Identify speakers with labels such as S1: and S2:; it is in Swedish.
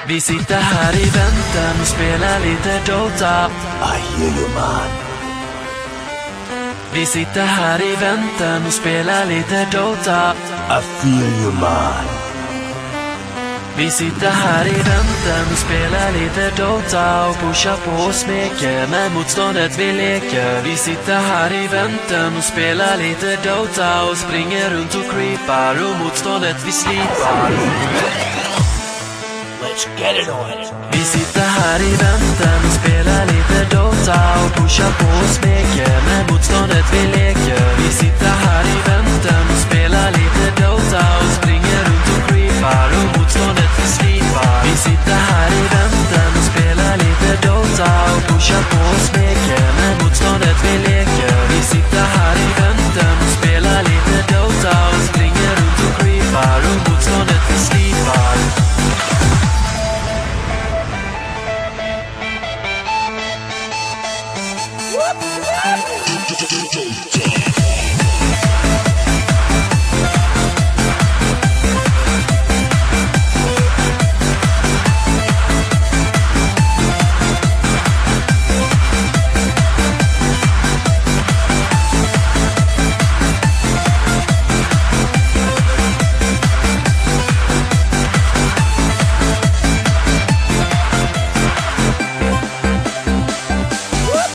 S1: Vi sitter här i väntan och spelar lite Dota.
S2: I hear you, man.
S1: Vi sitter här i väntan och spelar lite Dota.
S2: I feel you, man.
S1: Vi sitter här i väntan och spelar lite Dota och pushar på och smeker med motståndet vi leker. Vi sitter här i väntan och spelar lite Dota och springer runt och creepar och motståndet vi slipar.
S2: Let's get it on.
S1: Vi sitter här i väntan och spelar lite Dota och pushar på och smeker med motståndet vi leker. Vi sitter här i väntan och spelar lite Dota och